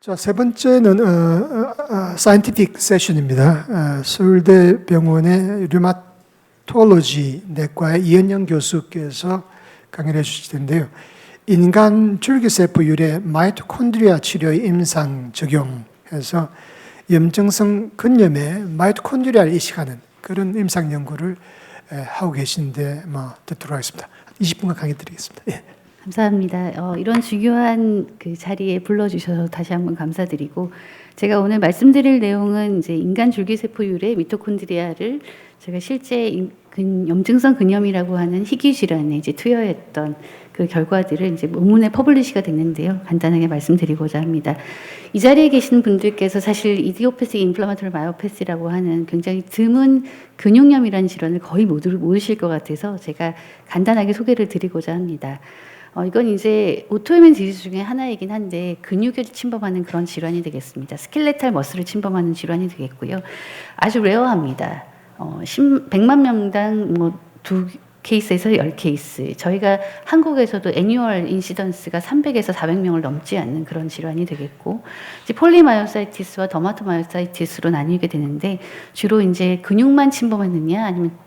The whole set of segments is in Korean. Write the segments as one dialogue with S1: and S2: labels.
S1: 자, 세 번째는 사이언티픽 세션입니다. 서울대 병원의 류마톨로지 내과의 이현영 교수께서 강의를 해주실 텐데요. 인간 줄기세포 유래 마이토콘드리아 치료의 임상 적용해서 염증성 근염에 마이토콘드리아를 이식하는 그런 임상 연구를 하고 계신데 듣도록 하겠습니다. 20분간 강의 드리겠습니다. 예.
S2: 감사합니다. 이런 중요한 그 자리에 불러주셔서 다시 한번 감사드리고, 제가 오늘 말씀드릴 내용은 이제 인간 줄기세포 유래 미토콘드리아를 제가 실제 염증성 근염이라고 하는 희귀 질환에 이제 투여했던 그 결과들을 이제 논문에 퍼블리시가 됐는데요. 간단하게 말씀드리고자 합니다. 이 자리에 계신 분들께서 사실 이디오패틱 인플라마토리 마이오패시라고 하는 굉장히 드문 근육염이라는 질환을 거의 모르실 것 같아서 제가 간단하게 소개를 드리고자 합니다. 이건 이제 오토이뮨 디지즈 중에 하나이긴 한데 근육을 침범하는 그런 질환이 되겠습니다. 스켈레탈 머슬을 침범하는 질환이 되겠고요. 아주 레어합니다. 100만 명당 두 케이스에서 10케이스. 저희가 한국에서도 애뉴얼 인시던스가 300에서 400명을 넘지 않는 그런 질환이 되겠고, 이제 폴리마요사이티스와 더마토마요사이티스로 나뉘게 되는데, 주로 이제 근육만 침범하느냐 아니면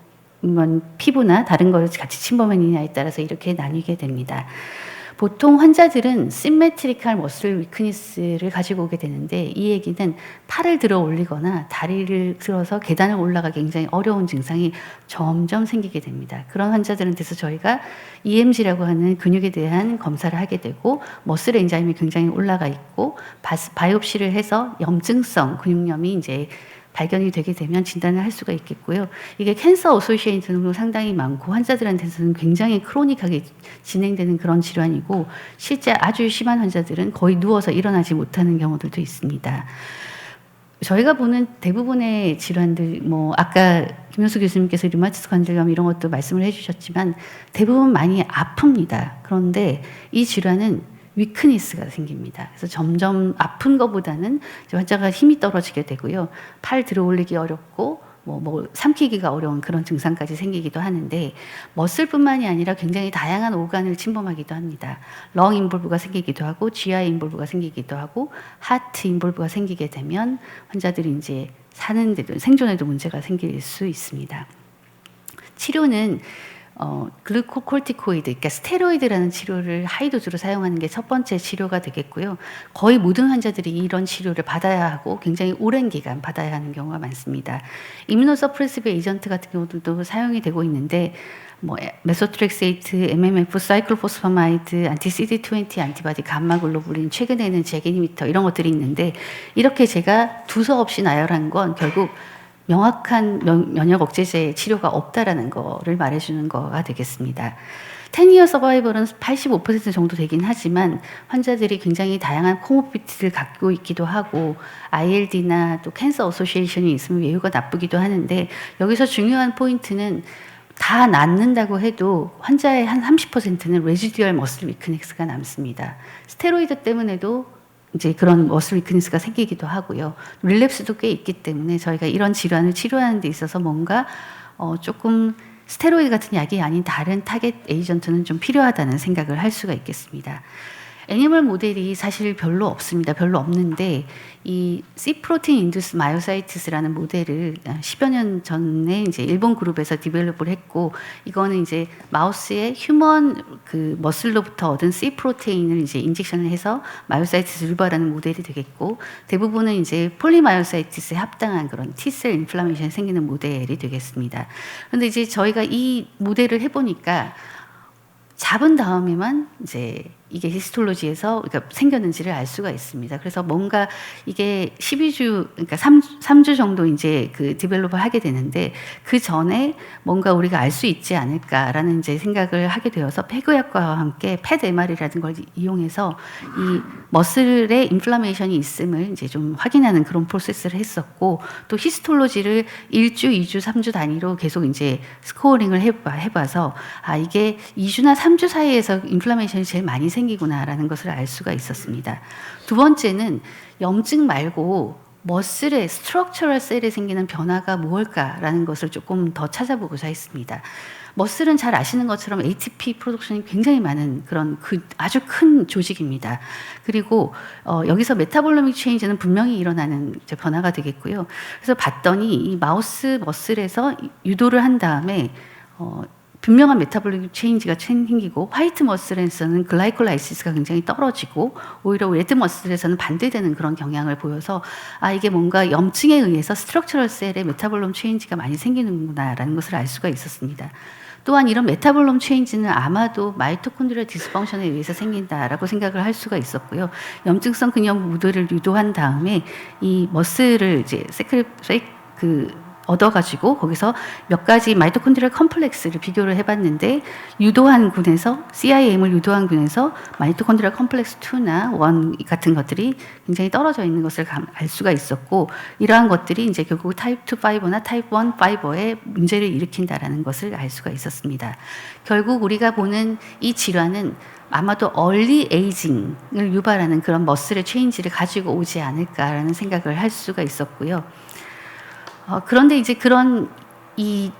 S2: 피부나 다른 걸 같이 침범하느냐에 따라서 이렇게 나뉘게 됩니다. 보통 환자들은 심메트리컬 머슬 위크니스를 가지고 오게 되는데, 이 얘기는 팔을 들어 올리거나 다리를 들어서 계단을 올라가기 굉장히 어려운 증상이 점점 생기게 됩니다. 그런 환자들한테서 저희가 EMG라고 하는 근육에 대한 검사를 하게 되고, 머슬 엔자임이 굉장히 올라가 있고, 바이옵시를 해서 염증성 근육염이 이제 발견이 되게 되면 진단을 할 수가 있겠고요. 이게 캔서 어소시에이션으로 상당히 많고 환자들한테서는 굉장히 크로닉하게 진행되는 그런 질환이고, 실제 아주 심한 환자들은 거의 누워서 일어나지 못하는 경우들도 있습니다. 저희가 보는 대부분의 질환들, 아까 김효수 교수님께서 류마티스 관절염 이런 것도 말씀을 해주셨지만 대부분 많이 아픕니다. 그런데 이 질환은 위크니스가 생깁니다. 그래서 점점 아픈 것보다는 환자가 힘이 떨어지게 되고요. 팔 들어 올리기 어렵고 삼키기가 어려운 그런 증상까지 생기기도 하는데, 머슬뿐만이 아니라 굉장히 다양한 오간을 침범하기도 합니다. 렁 인볼브가 생기기도 하고, GI 인볼브가 생기기도 하고, 하트 인볼브가 생기게 되면 환자들이 이제 사는데도 생존에도 문제가 생길 수 있습니다. 치료는 글루코콜티코이드, 그러니까 스테로이드라는 치료를 하이도즈로 사용하는 게 첫 번째 치료가 되겠고요. 거의 모든 환자들이 이런 치료를 받아야 하고 굉장히 오랜 기간 받아야 하는 경우가 많습니다. 이뮤노서프레시브 에이전트 같은 경우들도 사용이 되고 있는데, 메소트렉세이트, MMF, 사이클포스파마이드, 안티-CD20 안티바디, 감마글로불린, 최근에는 제게니미터 이런 것들이 있는데, 이렇게 제가 두서 없이 나열한 건 결국 명확한 면역 억제제 치료가 없다라는 거를 말해주는 거가 되겠습니다. 10-year 서바이벌은 85% 정도 되긴 하지만 환자들이 굉장히 다양한 코모비티를 갖고 있기도 하고, ILD나 또 캔서 어소시에이션이 있으면 예후가 나쁘기도 하는데, 여기서 중요한 포인트는 다 낫는다고 해도 환자의 한 30%는 레지듀얼 머슬 위크니스가 남습니다. 스테로이드 때문에도 이제 그런 머슬 위크니스가 생기기도 하고요. 릴랩스도 꽤 있기 때문에 저희가 이런 질환을 치료하는 데 있어서 뭔가 조금 스테로이드 같은 약이 아닌 다른 타겟 에이전트는 좀 필요하다는 생각을 할 수가 있겠습니다. 애니멀 모델이 사실 별로 없습니다. 별로 없는데, 이 C-프로틴 인듀스 마요사이티스라는 모델을 10여 년 전에 이제 일본 그룹에서 디벨롭을 했고, 이거는 이제 마우스의 휴먼 그 머슬로부터 얻은 C-프로테인을 이제 인젝션을 해서 마요사이티스 유발하는 모델이 되겠고, 대부분은 이제 폴리마요사이티스에 합당한 그런 T셀 인플라메이션이 생기는 모델이 되겠습니다. 그런데 이제 저희가 이 모델을 해보니까 잡은 다음에만 이제 이게 히스톨로지에서 그러니까 생겼는지를 알 수가 있습니다. 그래서 뭔가 이게 12주, 그러니까 3주 정도 이제 그 디벨롭을 하게 되는데, 그 전에 뭔가 우리가 알 수 있지 않을까라는 이제 생각을 하게 되어서 폐교약과와 함께 펫 MR이라는 걸 이용해서 이 머슬의 인플라메이션이 있음을 이제 좀 확인하는 그런 프로세스를 했었고, 또 히스톨로지를 1주, 2주, 3주 단위로 계속 이제 스코어링을 해봐서 이게 2주나 3주 사이에서 인플라메이션이 제일 많이 생기구나라는 것을 알 수가 있었습니다. 두 번째는 염증 말고 머슬의 스트럭처럴 셀에 생기는 변화가 무엇일까라는 것을 조금 더 찾아보고자 했습니다. 머슬은 잘 아시는 것처럼 ATP 프로덕션이 굉장히 많은 그런 아주 큰 조직입니다. 그리고 여기서 메타볼로믹 체인지는 분명히 일어나는 이제 변화가 되겠고요. 그래서 봤더니 이 마우스 머슬에서 유도를 한 다음에 분명한 메타볼릭 체인지가 생기고 화이트 머슬에서는 글라이콜라이시스가 굉장히 떨어지고 오히려 레드 머슬에서는 반대되는 그런 경향을 보여서 이게 뭔가 염증에 의해서 스트럭처럴 셀의 메타볼롬 체인지가 많이 생기는구나라는 것을 알 수가 있었습니다. 또한 이런 메타볼롬 체인지는 아마도 마이토콘드리아 디스펑션에 의해서 생긴다라고 생각을 할 수가 있었고요. 염증성 근염 무드를 유도한 다음에 이 머슬을 이제 얻어가지고 거기서 몇 가지 마이토콘드리얼 컴플렉스를 비교를 해봤는데 유도한 군에서 CIM을 유도한 군에서 마이토콘드리얼 컴플렉스 2나 1 같은 것들이 굉장히 떨어져 있는 것을 알 수가 있었고 이러한 것들이 이제 결국 타입 2 파이버나 타입 1 파이버에 문제를 일으킨다라는 것을 알 수가 있었습니다. 결국 우리가 보는 이 질환은 아마도 얼리 에이징을 유발하는 그런 머슬의 체인지를 가지고 오지 않을까라는 생각을 할 수가 있었고요. 그런데 이제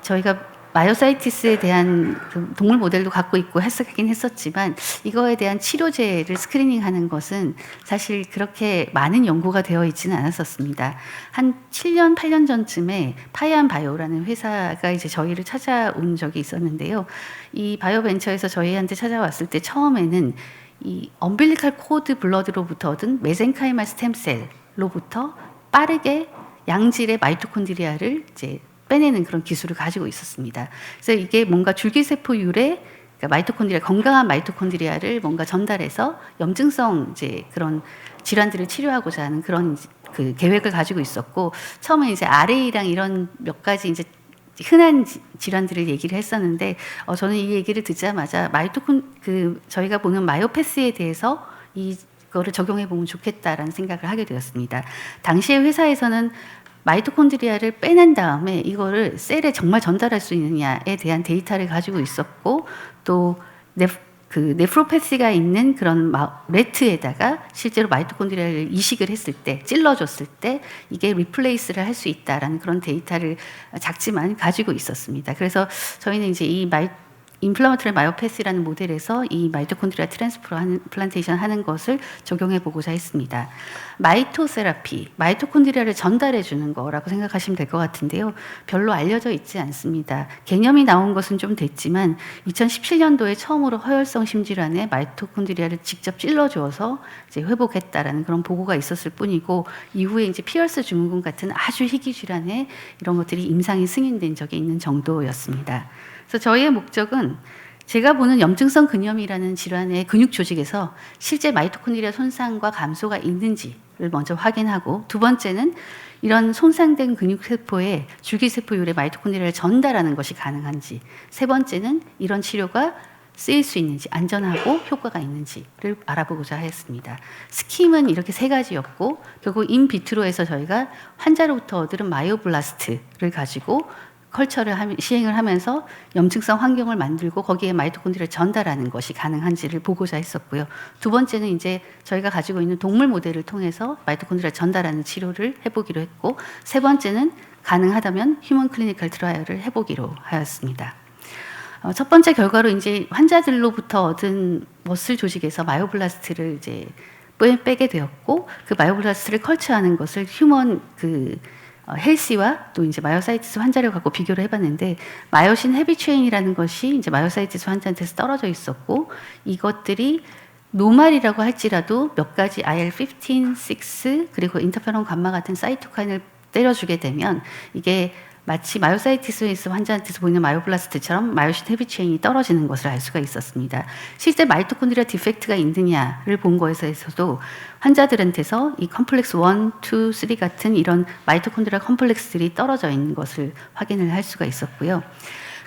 S2: 저희가 마요사이티스에 대한 동물 모델도 갖고 있고 해석하긴 했었지만 이거에 대한 치료제를 스크리닝하는 것은 사실 그렇게 많은 연구가 되어 있지는 않았었습니다. 한 7년, 8년 전쯤에 파이안 바이오라는 회사가 이제 저희를 찾아온 적이 있었는데요. 이 바이오벤처에서 저희한테 찾아왔을 때 처음에는 이 엄빌리칼 코드 블러드로부터 얻은 메센카이말 스템셀로부터 빠르게 양질의 마이토콘드리아를 이제 빼내는 그런 기술을 가지고 있었습니다. 그래서 이게 뭔가 줄기세포율의 그러니까 마이토콘드리아 건강한 마이토콘드리아를 뭔가 전달해서 염증성 이제 그런 질환들을 치료하고자 하는 그런 그 계획을 가지고 있었고 처음에 이제 RA랑 이런 몇 가지 이제 흔한 질환들을 얘기를 했었는데 저는 이 얘기를 듣자마자 저희가 보는 마요패스에 대해서 이거를 적용해 보면 좋겠다라는 생각을 하게 되었습니다. 당시에 회사에서는 마이토콘드리아를 빼낸 다음에 이거를 셀에 정말 전달할 수 있느냐에 대한 데이터를 가지고 있었고 또 네프로패시가 있는 그런 레트에다가 실제로 마이토콘드리아를 이식을 했을 때 찔러줬을 때 이게 리플레이스를 할 수 있다라는 그런 데이터를 작지만 가지고 있었습니다. 그래서 저희는 이제 이 인플라마토리 마요패스라는 모델에서 이 마이토콘드리아 트랜스플란테이션 하는 것을 적용해 보고자 했습니다. 마이토세라피, 마이토콘드리아를 전달해 주는 거라고 생각하시면 될 것 같은데요. 별로 알려져 있지 않습니다. 개념이 나온 것은 좀 됐지만 2017년도에 처음으로 허혈성 심질환에 마이토콘드리아를 직접 찔러 주어서 이제 회복했다라는 그런 보고가 있었을 뿐이고 이후에 이제 피어스 증후군 같은 아주 희귀 질환에 이런 것들이 임상이 승인된 적이 있는 정도였습니다. 그래서 저희의 목적은 제가 보는 염증성 근염이라는 질환의 근육 조직에서 실제 마이토콘드리아 손상과 감소가 있는지를 먼저 확인하고 두 번째는 이런 손상된 근육세포에 줄기세포율의 마이토콘드리아를 전달하는 것이 가능한지 세 번째는 이런 치료가 쓰일 수 있는지 안전하고 효과가 있는지를 알아보고자 했습니다. 스킴은 이렇게 세 가지였고 결국 인비트로에서 저희가 환자로부터 얻은 마이오블라스트를 가지고 컬처를 시행을 하면서 염증성 환경을 만들고 거기에 마이토콘드리아를 전달하는 것이 가능한지를 보고자 했었고요. 두 번째는 이제 저희가 가지고 있는 동물 모델을 통해서 마이토콘드리아를 전달하는 치료를 해보기로 했고 세 번째는 가능하다면 휴먼 클리니컬 트라이얼을 해보기로 하였습니다. 첫 번째 결과로 이제 환자들로부터 얻은 머슬 조직에서 마요블라스트를 이제 빼게 되었고 그 마요블라스트를 컬처하는 것을 휴먼 헬시와 또 이제 마요사이티스 환자를 갖고 비교를 해봤는데 마요신 헤비체인이라는 것이 이제 마요사이티스 환자한테서 떨어져 있었고 이것들이 노말이라고 할지라도 몇 가지 IL-15, 6 그리고 인터페론 감마 같은 사이토카인을 때려주게 되면 이게 마치 마요사이티스 환자한테서 보이는 마요블라스트처럼 마요신 헤비체인이 떨어지는 것을 알 수가 있었습니다. 실제 마이토콘드리아 디펙트가 있느냐를 본 거에서도 환자들한테서 이 컴플렉스 1, 2, 3 같은 이런 마이토콘드리아 컴플렉스들이 떨어져 있는 것을 확인을 할 수가 있었고요.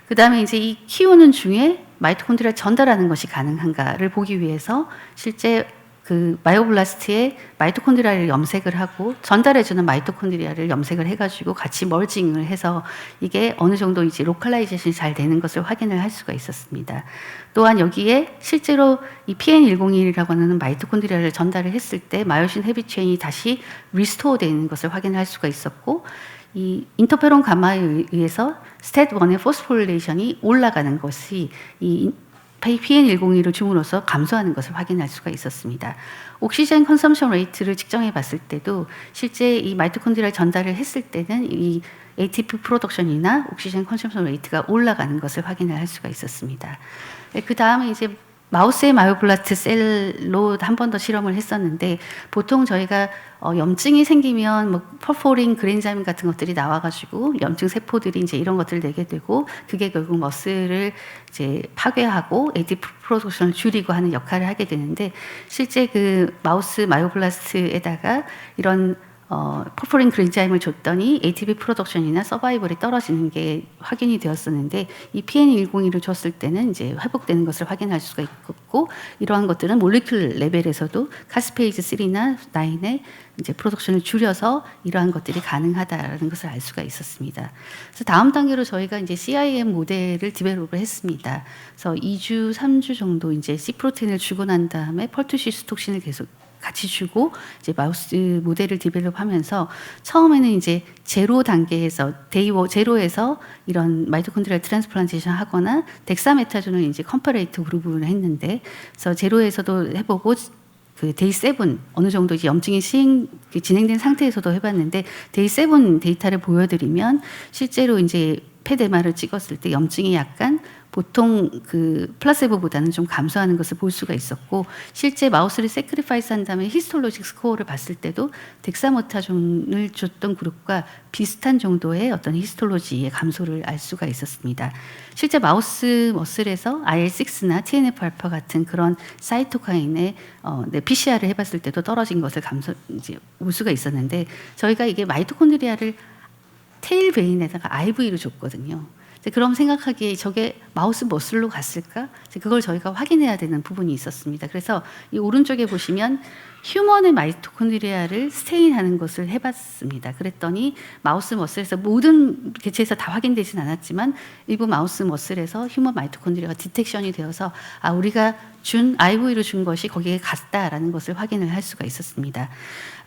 S2: 그 다음에 이제 이 키우는 중에 마이토콘드리아 전달하는 것이 가능한가를 보기 위해서 실제 그 마요블라스트에 마이토콘드리아를 염색을 하고 전달해주는 마이토콘드리아를 염색을 해가지고 같이 멀징을 해서 이게 어느 정도 이제 로컬라이제이션이 잘 되는 것을 확인을 할 수가 있었습니다. 또한 여기에 실제로 이 PN101이라고 하는 마이토콘드리아를 전달을 했을 때 마요신 헤비체인이 다시 리스토어 되는 것을 확인할 수가 있었고 이 인터페론 감마에 의해서 STAT1의 포스포릴레이션이 올라가는 것이 이 PN102를 줌으로써 감소하는 것을 확인할 수가 있었습니다. 옥시젠 컨섬션 레이트를 측정해 봤을 때도 실제 이 마이토콘드리아를 전달을 했을 때는 이 ATP 프로덕션이나 옥시젠 컨섬션 레이트가 올라가는 것을 확인을 할 수가 있었습니다. 그 다음에 이제 마우스의 마요블라스트 셀로 한 번 더 실험을 했었는데 보통 저희가 염증이 생기면 뭐 퍼포린 그랜자임 같은 것들이 나와가지고 염증 세포들이 이제 이런 것들을 내게 되고 그게 결국 머슬을 이제 파괴하고 ATP 프로덕션을 줄이고 하는 역할을 하게 되는데 실제 그 마우스 마요블라스트에다가 이런 퍼포린 그랜자임을 줬더니 ATP 프로덕션이나 서바이벌이 떨어지는 게 확인이 되었었는데 이 PN102를 줬을 때는 이제 회복되는 것을 확인할 수가 있고 이러한 것들은 몰리큘 레벨에서도 카스페이즈 3나 9의 이제 프로덕션을 줄여서 이러한 것들이 가능하다라는 것을 알 수가 있었습니다. 그래서 다음 단계로 저희가 이제 CIM 모델을 디벨롭을 했습니다. 그래서 2주, 3주 정도 이제 C 프로틴을 주고 난 다음에 펄투시스톡신을 계속 같이 주고 이제 마우스 모델을 디벨롭하면서 처음에는 이제 제로 단계에서 제로에서 이런 마이토콘드리얼 트랜스플란테이션 하거나 덱사메타존을 이제 컴퍼레이트 그룹을 했는데 그래서 제로에서도 해보고 그 데이 7 어느 정도 이제 염증이 진행된 상태에서도 해봤는데 데이 7 데이터를 보여드리면 실제로 이제 펫 MR을 찍었을 때 염증이 약간 보통 그 플라세보보다는 좀 감소하는 것을 볼 수가 있었고 실제 마우스를 세크리파이스 한 다음에 히스톨로직 스코어를 봤을 때도 덱사메타존을 줬던 그룹과 비슷한 정도의 어떤 히스톨로지의 감소를 알 수가 있었습니다. 실제 마우스 머슬에서 IL6나 TNF-알파 같은 그런 사이토카인의 PCR을 해봤을 때도 떨어진 것을 이제 볼 수가 있었는데 저희가 이게 마이토콘드리아를 테일 베인에다가 IV로 줬거든요. 그럼 생각하기에 저게 마우스 머슬로 갔을까? 그걸 저희가 확인해야 되는 부분이 있었습니다. 그래서 이 오른쪽에 보시면 휴먼의 마이토콘드리아를 스테인하는 것을 해봤습니다. 그랬더니 마우스 머슬에서 모든 개체에서 다 확인되진 않았지만 일부 마우스 머슬에서 휴먼 마이토콘드리아가 디텍션이 되어서 우리가 준 IV로 준 것이 거기에 갔다라는 것을 확인을 할 수가 있었습니다.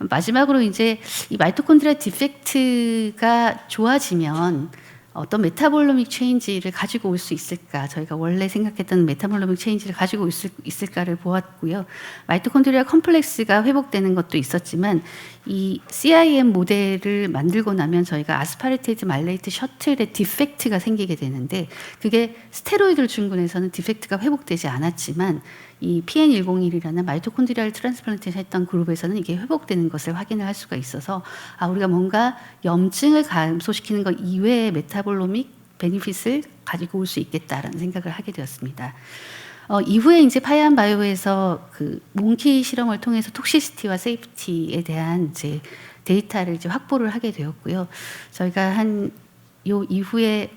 S2: 마지막으로 이제 이 마이토콘드리아 디펙트가 좋아지면 어떤 메타볼로믹 체인지를 가지고 올 수 있을까? 저희가 원래 생각했던 메타볼로믹 체인지를 가지고 올 수 있을까를 보았고요. 마이토콘드리아 컴플렉스가 회복되는 것도 있었지만 이 CIM 모델을 만들고 나면 저희가 아스파르테이트 말레이트 셔틀의 디펙트가 생기게 되는데 그게 스테로이드를 준 군에서는 디펙트가 회복되지 않았지만 이 PN101이라는 마이토콘드리아를 트랜스플란테이션 했던 그룹에서는 이게 회복되는 것을 확인을 할 수가 있어서 우리가 뭔가 염증을 감소시키는 것 이외의 메타볼로믹 베니핏을 가지고 올 수 있겠다라는 생각을 하게 되었습니다. 이후에 이제 파이안 바이오에서 그 몽키 실험을 통해서 톡시시티와 세이프티에 대한 이제 데이터를 이제 확보를 하게 되었고요. 저희가 요 이후에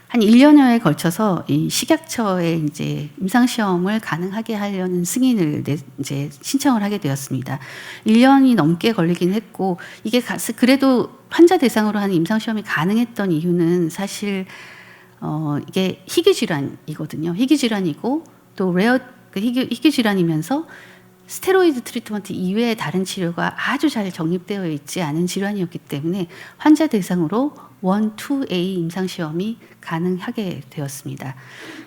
S2: 한 1년여에 걸쳐서 이 식약처에 이제 임상 시험을 가능하게 하려는 승인을 이제 신청을 하게 되었습니다. 1년이 넘게 걸리긴 했고 이게 그래도 환자 대상으로 하는 임상 시험이 가능했던 이유는 사실 이게 희귀 질환이거든요. 희귀 질환이고 또 희귀 질환이면서 스테로이드 트리트먼트 이외의 다른 치료가 아주 잘 정립되어 있지 않은 질환이었기 때문에 환자 대상으로 1, 2A 임상시험이 가능하게 되었습니다.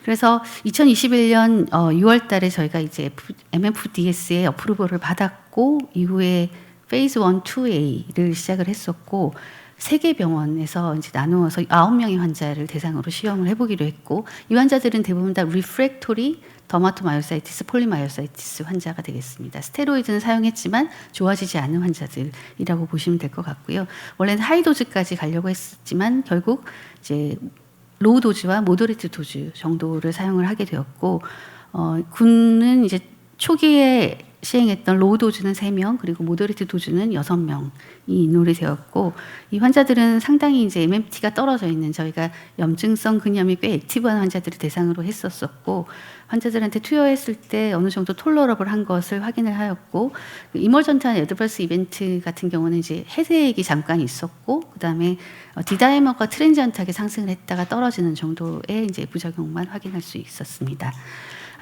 S2: 그래서 2021년 6월 달에 저희가 이제 MFDS의 어프로벌을 받았고 이후에 페이즈 1, 2A를 시작을 했었고 3개 병원에서 이제 나누어서 9명의 환자를 대상으로 시험을 해보기로 했고 이 환자들은 대부분 다 리프렉토리 더마토마요사이티스, 폴리마요사이티스 환자가 되겠습니다. 스테로이드는 사용했지만 좋아지지 않은 환자들이라고 보시면 될 것 같고요. 원래는 하이 도즈까지 가려고 했지만 결국 이제 로우 도즈와 모더레이트 도즈 정도를 사용을 하게 되었고 군은 이제 초기에 시행했던 로우 도즈는 3명 그리고 모더레이트 도즈는 6명이 인홀이 되었고 이 환자들은 상당히 이제 MMT가 떨어져 있는 저희가 염증성 근염이 꽤 액티브한 환자들을 대상으로 했었고 환자들한테 투여했을 때 어느 정도 톨러러블 한 것을 확인을 하였고 이머전트한 애드버스 이벤트 같은 경우는 이제 해세액이 잠깐 있었고 그다음에 디다이머가 트랜지언트하게 상승을 했다가 떨어지는 정도의 이제 부작용만 확인할 수 있었습니다.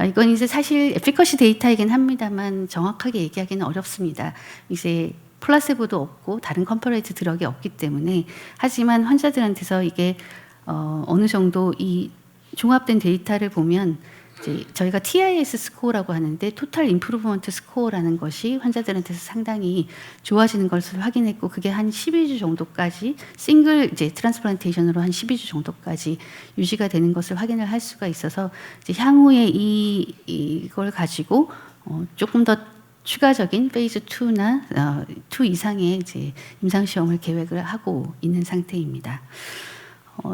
S2: 이건 이제 사실 에피커시 데이터이긴 합니다만 정확하게 얘기하기는 어렵습니다. 이제 플라세보도 없고 다른 컴퍼레이트 드럭이 없기 때문에 하지만 환자들한테서 이게 어느 정도 이 종합된 데이터를 보면 이제 저희가 TIS 스코어라고 하는데 토탈 임프루브먼트 스코어라는 것이 환자들한테서 상당히 좋아지는 것을 확인했고 그게 한 12주 정도까지 싱글 이제 트랜스플란테이션으로 한 12주 정도까지 유지가 되는 것을 확인을 할 수가 있어서 이제 향후에 이걸 가지고 조금 더 추가적인 페이즈 2나 2 이상의 이제 임상 시험을 계획을 하고 있는 상태입니다.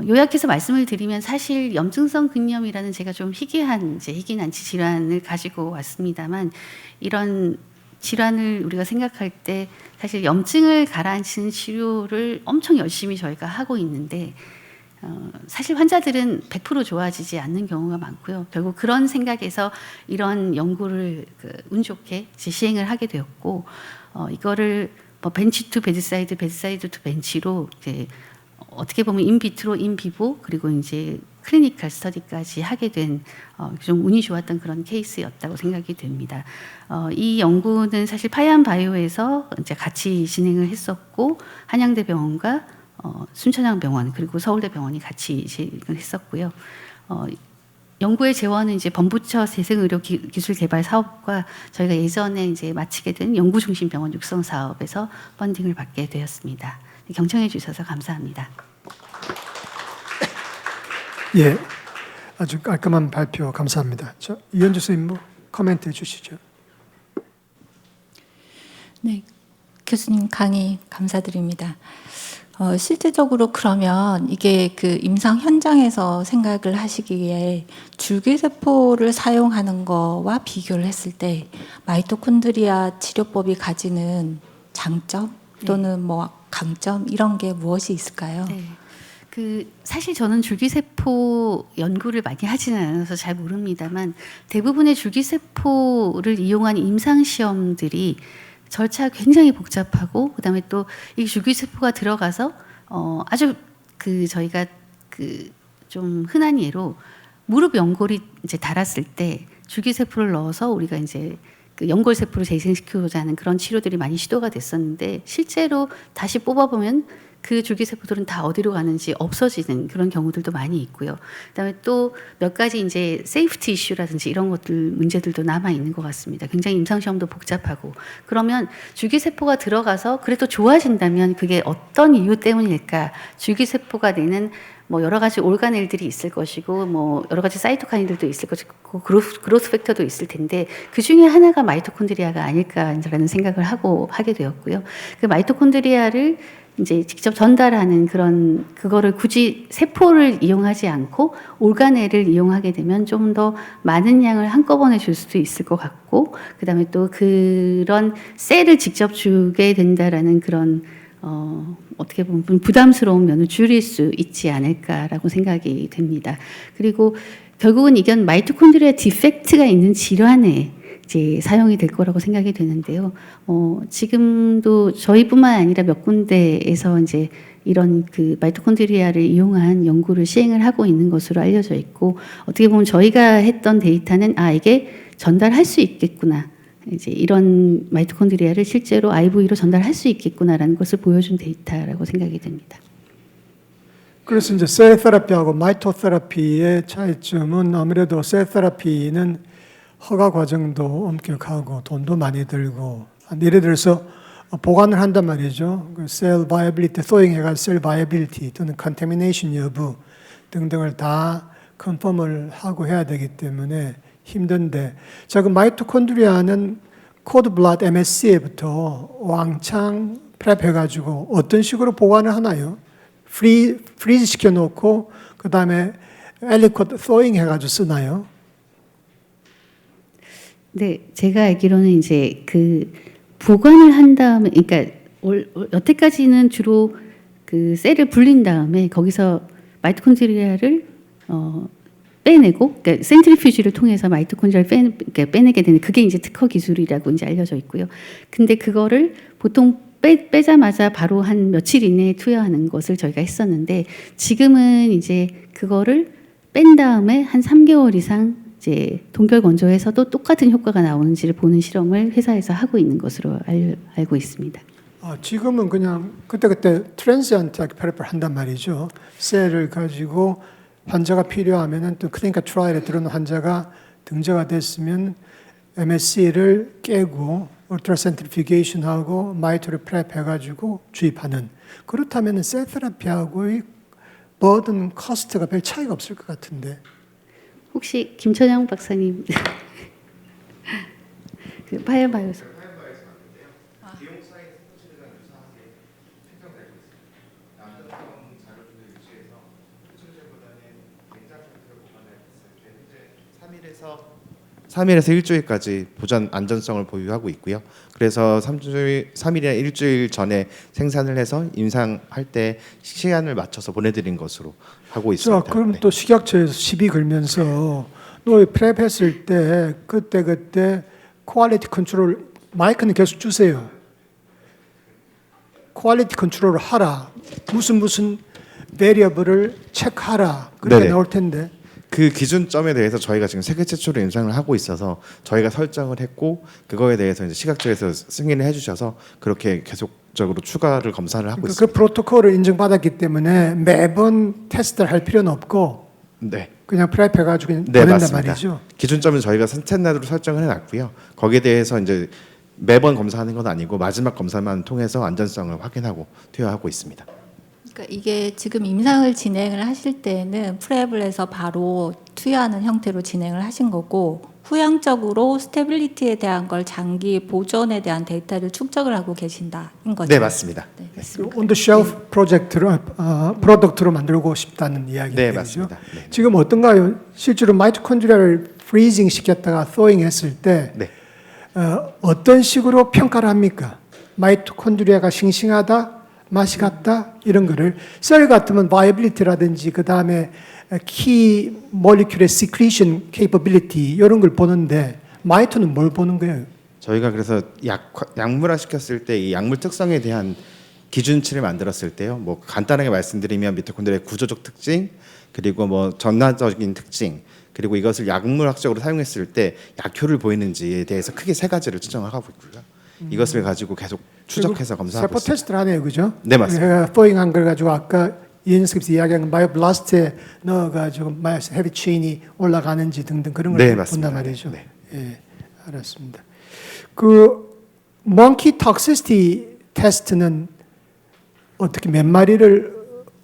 S2: 요약해서 말씀을 드리면 사실 염증성 근염이라는 제가 좀 희귀한 이제 희귀난치 질환을 가지고 왔습니다만 이런 질환을 우리가 생각할 때 사실 염증을 가라앉히는 치료를 엄청 열심히 저희가 하고 있는데 사실 환자들은 100% 좋아지지 않는 경우가 많고요. 결국 그런 생각에서 이런 연구를 운 좋게 시행을 하게 되었고 이거를 뭐 벤치 투 베드사이드, 베드사이드 투 벤치로 이제 어떻게 보면 인비트로, 인비보 그리고 이제 클리니컬 스터디까지 하게 된 좀 운이 좋았던 그런 케이스였다고 생각이 됩니다. 이 연구는 사실 파이안 바이오에서 이제 같이 진행을 했었고 한양대병원과 순천향병원 그리고 서울대병원이 같이 진행을 했었고요. 연구의 재원은 이제 범부처 재생의료 기술 개발 사업과 저희가 예전에 이제 마치게 된 연구중심병원 육성 사업에서 펀딩을 받게 되었습니다. 경청해 주셔서 감사합니다.
S1: 예, 아주 깔끔한 발표 감사합니다. 이현주 선생님 뭐 코멘트해 주시죠.
S3: 네, 교수님 강의 감사드립니다. 실제적으로 그러면 이게 그 임상 현장에서 생각을 하시기에 줄기세포를 사용하는 거와 비교를 했을 때 마이토콘드리아 치료법이 가지는 장점 또는 뭐 강점 이런 게 무엇이 있을까요?
S2: 네. 사실 저는 줄기세포 연구를 많이 하지는 않아서 잘 모릅니다만 대부분의 줄기세포를 이용한 임상시험들이 절차가 굉장히 복잡하고 그다음에 또 이 줄기세포가 들어가서 아주 저희가 좀 흔한 예로 무릎 연골이 이제 닳았을 때 줄기세포를 넣어서 우리가 이제 연골세포를 재생시키고자 하는 그런 치료들이 많이 시도가 됐었는데 실제로 다시 뽑아보면 그 줄기세포들은 다 어디로 가는지 없어지는 그런 경우들도 많이 있고요. 그다음에 또 몇 가지 이제 세이프티 이슈라든지 이런 것들 문제들도 남아 있는 것 같습니다. 굉장히 임상시험도 복잡하고 그러면 줄기세포가 들어가서 그래도 좋아진다면 그게 어떤 이유 때문일까? 줄기세포가 내는 뭐 여러 가지 올가넬들이 있을 것이고 뭐 여러 가지 사이토카인들도 있을 것이고 그로스 팩터도 있을 텐데 그 중에 하나가 마이토콘드리아가 아닐까라는 생각을 하게 되었고요. 그 마이토콘드리아를 이제 직접 전달하는 그거를 굳이 세포를 이용하지 않고 올가넬을 이용하게 되면 좀 더 많은 양을 한꺼번에 줄 수도 있을 것 같고 그다음에 또 그런 셀을 직접 주게 된다라는 그런 어떻게 보면 부담스러운 면을 줄일 수 있지 않을까라고 생각이 됩니다. 그리고 결국은 이건 마이토콘드리아 디펙트가 있는 질환에 이제 사용이 될 거라고 생각이 되는데요. 지금도 저희뿐만 아니라 몇 군데에서 이제 이런 마이토콘드리아를 이용한 연구를 시행을 하고 있는 것으로 알려져 있고 어떻게 보면 저희가 했던 데이터는 이게 전달할 수 있겠구나. 이제 이런 마이토콘드리아를 실제로 IV로 전달할 수 있겠구나라는 것을 보여준 데이터라고 생각이 됩니다.
S1: 그래서 이제 셀 테라피하고 마이토 테라피의 차이점은 아무래도 셀 테라피는 허가 과정도 엄격하고 돈도 많이 들고 예를 들어서 보관을 한단 말이죠. 셀 바이어빌리티, 소잉해가 셀 바이어빌리티 또는 컨태미네이션 여부 등등을 다 컨펌을 하고 해야 되기 때문에 힘든데 자, 그 마이토콘드리아는 코드 블라드 MSC에부터 왕창 프랩해가지고 어떤 식으로 보관을 하나요? 프리즈 시켜놓고 그 다음에 엘리코드 소잉 해가지고 쓰나요?
S2: 네, 제가 알기로는 이제 보관을 한 다음에, 그러니까 여태까지는 주로 셀을 불린 다음에 거기서 마이토콘드리아를 빼내고, 그러니까 센트리퓨지를 통해서 마이토콘드리아를 빼내게 되는 그게 이제 특허 기술이라고 이제 알려져 있고요. 근데 그거를 보통 빼자마자 바로 한 며칠 이내에 투여하는 것을 저희가 했었는데 지금은 이제 그거를 뺀 다음에 한 3개월 이상 이제 동결 건조해서도 똑같은 효과가 나오는지를 보는 실험을 회사에서 하고 있는 것으로 알고 있습니다.
S1: 지금은 그냥 그때그때 트랜지언트하게 펠프를 한단 말이죠. 셀을 가지고 환자가 필요하면은 또 클리니컬 트라이얼에 들어온 환자가 등재가 됐으면 MSC를 깨고 울트라센트리피게이션하고 마이토를 프랩해가지고 주입하는. 그렇다면은 셀 테라피하고의 버든 커스트가 별 차이가 없을 것 같은데.
S2: 혹시 김천영 박사님 그 파이어바이오에서
S4: 삼일에서 일주일까지 보전 안전성을 보유하고 있고요. 그래서 3일이나 일주일 전에 생산을 해서 임상할 때 시간을 맞춰서 보내드린 것으로 하고 있습니다.
S1: 자, 그럼
S4: 네.
S1: 또 식약처에서 시비 걸면서 너 프랩했을 때 그때 퀄리티 컨트롤 마이크는 계속 주세요. 퀄리티 컨트롤을 하라. 무슨 베리어블을 체크하라. 그렇게
S4: 네네.
S1: 나올 텐데.
S4: 그 기준점에 대해서 저희가 지금 세계 최초로 임상을 하고 있어서 저희가 설정을 했고 그거에 대해서 이제 식약처에서 승인을 해주셔서 그렇게 계속적으로 추가를 검사를 하고
S1: 그
S4: 있습니다.
S1: 프로토콜을 인정받았기 때문에 매번 테스트를 할 필요는 없고
S4: 네.
S1: 그냥 프랩해가지고 그냥
S4: 네,
S1: 보낸단
S4: 맞습니다.
S1: 말이죠.
S4: 기준점은 저희가 스탠다드로 설정을 해놨고요. 거기에 대해서 이제 매번 검사하는 건 아니고 마지막 검사만 통해서 안전성을 확인하고 투여하고 있습니다.
S3: 그러니까 이게 지금 임상을 진행을 하실 때는 프랩을 해서 바로 투여하는 형태로 진행을 하신 거고 후향적으로 스테빌리티에 대한 걸 장기 보존에 대한 데이터를 축적을 하고 계신다인 거죠.
S4: 네, 맞습니다.
S3: 네.
S1: 온더 쉘프 프로젝트로 프로덕트로 만들고 싶다는 이야기죠.
S4: 네, 맞습니다. 네.
S1: 지금 어떤가요? 실제로 마이토콘드리아를 프리징 시켰다가 소잉 했을 때
S4: 네.
S1: 어떤 식으로 평가를 합니까? 마이토콘드리아가 싱싱하다, 맛이 같다 이런 거를 셀 같으면 바이빌리티라든지 그 다음에 키 몰리큘의 시크리션 케이퍼빌리티 이런 걸 보는데 마이토는 뭘 보는 거예요?
S4: 저희가 그래서 약물화 시켰을 때 이 약물 특성에 대한 기준치를 만들었을 때요. 뭐 간단하게 말씀드리면 미토콘드리아의 구조적 특징, 그리고 뭐 전화적인 특징, 그리고 이것을 약물학적으로 사용했을 때 약효를 보이는지에 대해서 크게 세 가지를 측정하고 있고요. 이것을 가지고 계속 추적해서 검사하고
S1: 세포
S4: 있습니다.
S1: 테스트를 하네요, 그죠?
S4: 네, 맞습니다.
S1: 포잉한 걸 가지고 아까 이현석에서 이야기한 마이오블라스트에 넣어가지고 헤비 체인이 올라가는지 등등 그런 걸
S4: 네,
S1: 본단
S4: 맞습니다.
S1: 말이죠.
S4: 네.
S1: 예, 알았습니다. 그 몽키 톡시시티 테스트는 어떻게 몇 마리를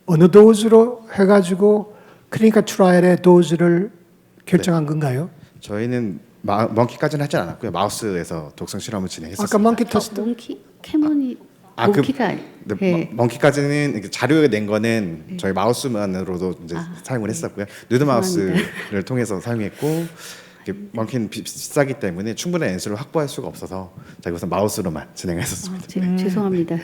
S1: 어느 도즈로 해가지고 클리니컬 트라이얼의 도즈를 결정한 건가요?
S4: 저희는 멍키까지는 하지 않았고요. 마우스에서 독성 실험을 진행했었습니다.
S1: 아까 몽키 테스트
S2: 몽키 캐몬이
S4: 그
S2: 몽키가 네.
S4: 멍키까지는 이렇게 자료에 낸 거는 저희 마우스만으로도 이제 사용을 했었고요. 누드 마우스를 통해서 사용했고 멍키는 비싸기 때문에 충분한 엔수를 확보할 수가 없어서 저희 우선 마우스로만 진행했었습니다.
S2: 죄송합니다.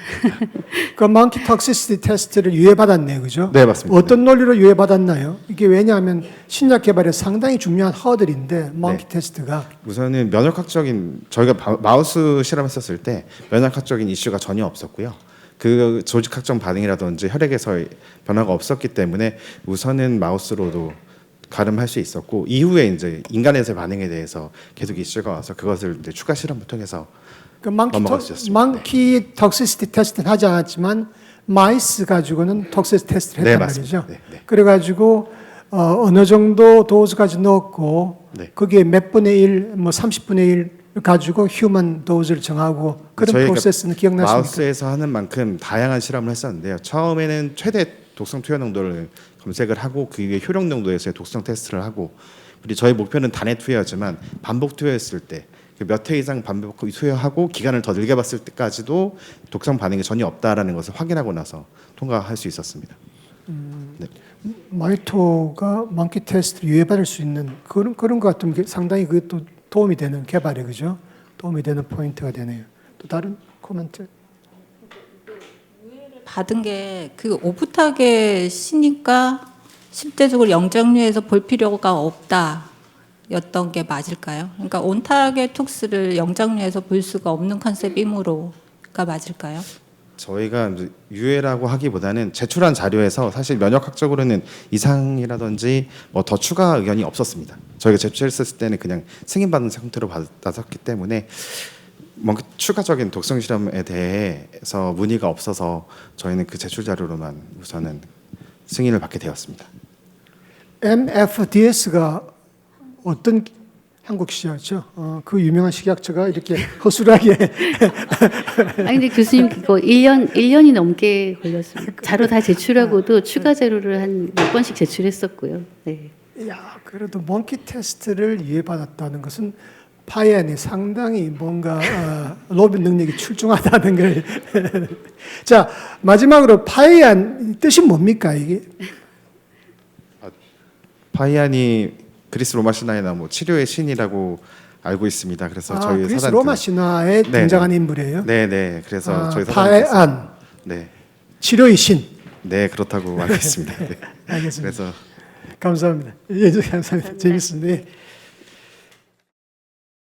S1: 그 몽키 톡시시티 테스트를 유예받았네요, 그죠?
S4: 네, 맞습니다.
S1: 어떤 논리로 유예받았나요? 이게 왜냐하면 신약 개발에 상당히 중요한 허들인데 몽키
S4: 네.
S1: 테스트가
S4: 우선은 면역학적인 저희가 마우스 실험했었을 때 면역학적인 이슈가 전혀 없었고요. 그 조직학적 반응이라든지 혈액에서의 변화가 없었기 때문에 우선은 마우스로도 가름할 수 있었고 이후에 이제 인간에서의 반응에 대해서 계속 이슈가 와서 그것을 이제 추가 실험을 통해서
S1: 그
S4: 넘어갈 수 있었습니다.
S1: 몽키 톡시시티 테스트는 하지 않았지만 마이스 가지고는 톡시시티 테스트를
S4: 네,
S1: 했단
S4: 맞습니다.
S1: 말이죠.
S4: 네.
S1: 그래가지고 어느 정도 도즈까지 넣었고
S4: 네.
S1: 거기에 몇 분의 1, 뭐 30분의 1 가지고 휴먼 도즈를 정하고 그런
S4: 저희가
S1: 프로세스는 기억나십니까?
S4: 마우스에서 하는 만큼 다양한 실험을 했었는데요. 처음에는 최대 독성 투여 농도를 검색을 하고 그 위에 효력 농도에서의 독성 테스트를 하고 그리고 저희 목표는 단회 투여였지만 반복 투여했을 때 몇 회 이상 반복 투여하고 기간을 더 늘게 봤을 때까지도 독성 반응이 전혀 없다라는 것을 확인하고 나서 통과할 수 있었습니다. 네.
S1: 마이토가 몽키 테스트를 유예받을 수 있는 그런 것 같으면 상당히 그것도 도움이 되는 개발에 그죠? 도움이 되는 포인트가 되네요. 또 다른 코멘트?
S3: 받은 게 그 오붓하게 쉬니까 실제적으로 영장류에서 볼 필요가 없다였던 게 맞을까요? 그러니까 온타겟 톡스를 영장류에서 볼 수가 없는 컨셉이므로가 맞을까요?
S4: 저희가 이제 유해라고 하기보다는 제출한 자료에서 사실 면역학적으로는 이상이라든지 뭐 더 추가 의견이 없었습니다. 저희가 제출했을 때는 그냥 승인받은 상태로 받았기 때문에 뭔가 추가적인 독성 실험에 대해서 문의가 없어서 저희는 그 제출 자료로만 우선은 승인을 받게 되었습니다.
S1: MFDS가 어떤 한국 식약처? 그 유명한 식약처가 이렇게 허술하게
S2: 아니 근데 교수님 그거 1년이 넘게 걸렸습니다. 자료 다 제출하고도 추가 자료를 한 몇 번씩 제출했었고요. 네.
S1: 야, 그래도 몽키 테스트를 이해받았다는 것은 파이안이 상당히 뭔가 로비 능력이 출중하다는 걸. 자, 마지막으로 파이안 뜻이 뭡니까 이게?
S4: 파이안이 그리스 로마 신화에나 뭐 치료의 신이라고 알고 있습니다. 그래서 저희
S1: 그리스
S4: 사단
S1: 로마 신화에
S4: 네,
S1: 등장한
S4: 네.
S1: 인물이에요.
S4: 네네. 그래서 저희 사단
S1: 파이안
S4: 네,
S1: 치료의 신.
S4: 네 그렇다고 알고 있습니다. 네.
S1: 알겠습니다.
S4: 그래서
S1: 감사합니다. 예, 감사합니다. 재밌습니다. 예.